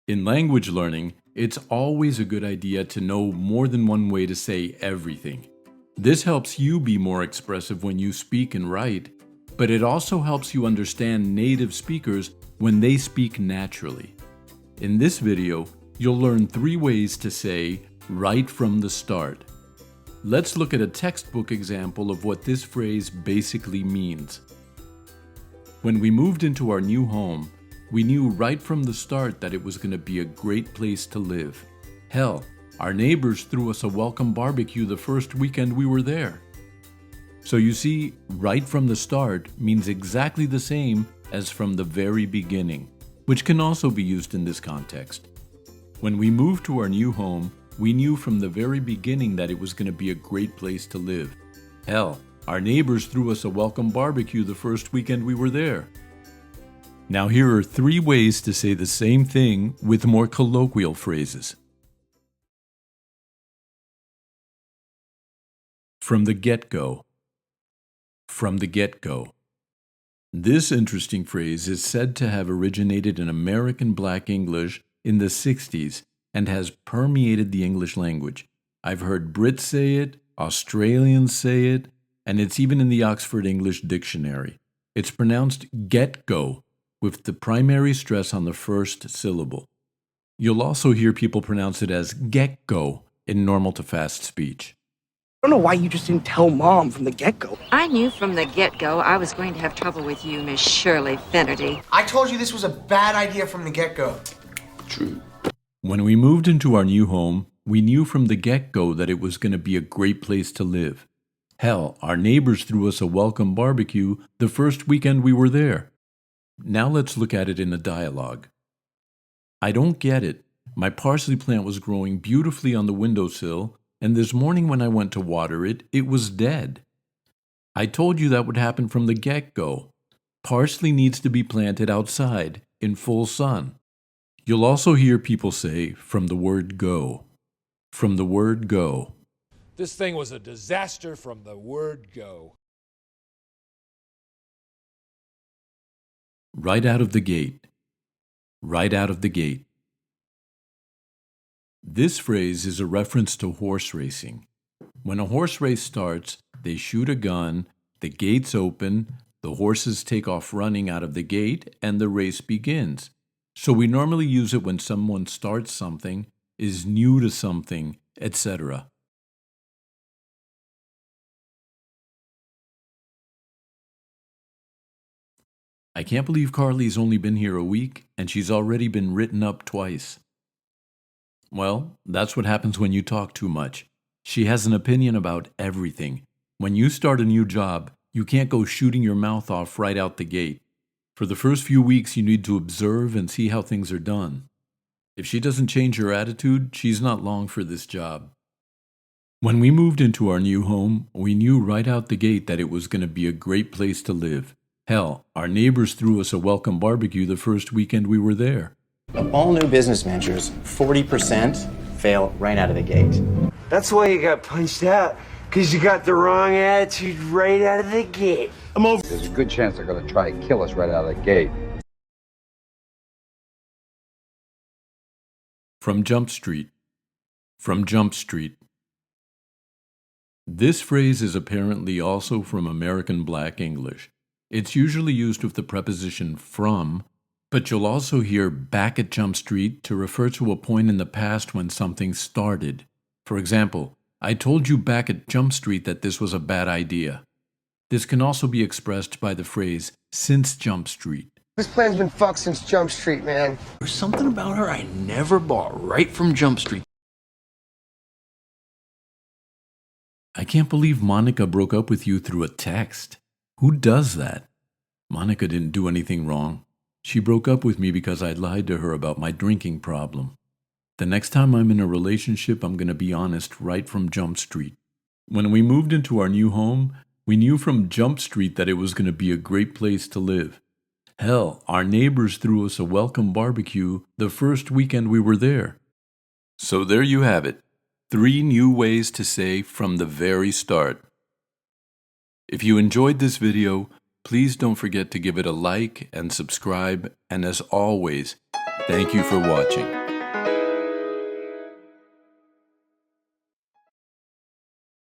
In language learning, it's always a good idea to know more than one way to say everything. This helps you be more expressive when you speak and write, but it also helps you understand native speakers when they speak naturally. In this video, you'll learn 3 ways to say right from the start. Let's look at a textbook example of what this phrase basically means. When we moved into our new home, we knew right from the start that it was going to be a great place to live. Hell, our neighbors threw us a welcome barbecue the first weekend we were there. So you see, right from the start means exactly the same as from the very beginning, which can also be used in this context. When we moved to our new home, we knew from the very beginning that it was going to be a great place to live. Hell, our neighbors threw us a welcome barbecue the first weekend we were there. Now here are 3 ways to say the same thing with more colloquial phrases. From the get-go. From the get-go. This interesting phrase is said to have originated in American Black English in the 60s and has permeated the English language. I've heard Brits say it, Australians say it, and it's even in the Oxford English Dictionary. It's pronounced get-go, with the primary stress on the first syllable. You'll also hear people pronounce it as get-go in normal to fast speech. I don't know why you just didn't tell Mom from the get-go. I knew from the get-go I was going to have trouble with you, Miss Shirley Finnerty. I told you this was a bad idea from the get-go. True. When we moved into our new home, we knew from the get-go that it was going to be a great place to live. Hell, our neighbors threw us a welcome barbecue the first weekend we were there. Now let's look at it in a dialogue. I don't get it. My parsley plant was growing beautifully on the windowsill, and this morning when I went to water it, it was dead. I told you that would happen from the get-go. Parsley needs to be planted outside, in full sun. You'll also hear people say, from the word go. From the word go. This thing was a disaster from the word go. Right out of the gate. Right out of the gate. This phrase is a reference to horse racing. When a horse race starts, they shoot a gun, the gates open, the horses take off running out of the gate, and the race begins. So we normally use it when someone starts something, is new to something, etc. I can't believe Carly's only been here a week, and she's already been written up twice. Well, that's what happens when you talk too much. She has an opinion about everything. When you start a new job, you can't go shooting your mouth off right out the gate. For the first few weeks, you need to observe and see how things are done. If she doesn't change her attitude, she's not long for this job. When we moved into our new home, we knew right out the gate that it was going to be a great place to live. Hell, our neighbors threw us a welcome barbecue the first weekend we were there. Of all new business ventures, 40% fail right out of the gate. That's why you got punched out, because you got the wrong attitude right out of the gate. There's a good chance they're going to try and kill us right out of the gate. From Jump Street. From Jump Street. This phrase is apparently also from American Black English. It's usually used with the preposition from, but you'll also hear back at Jump Street to refer to a point in the past when something started. For example, I told you back at Jump Street that this was a bad idea. This can also be expressed by the phrase since Jump Street. This plan's been fucked since Jump Street, man. There's something about her I never bought right from Jump Street. I can't believe Monica broke up with you through a text. Who does that? Monica didn't do anything wrong. She broke up with me because I lied to her about my drinking problem. The next time I'm in a relationship, I'm going to be honest right from Jump Street. When we moved into our new home, we knew from Jump Street that it was going to be a great place to live. Hell, our neighbors threw us a welcome barbecue the first weekend we were there. So there you have it. 3 new ways to say from the very start. If you enjoyed this video, please don't forget to give it a like and subscribe, and as always, Thank you for watching.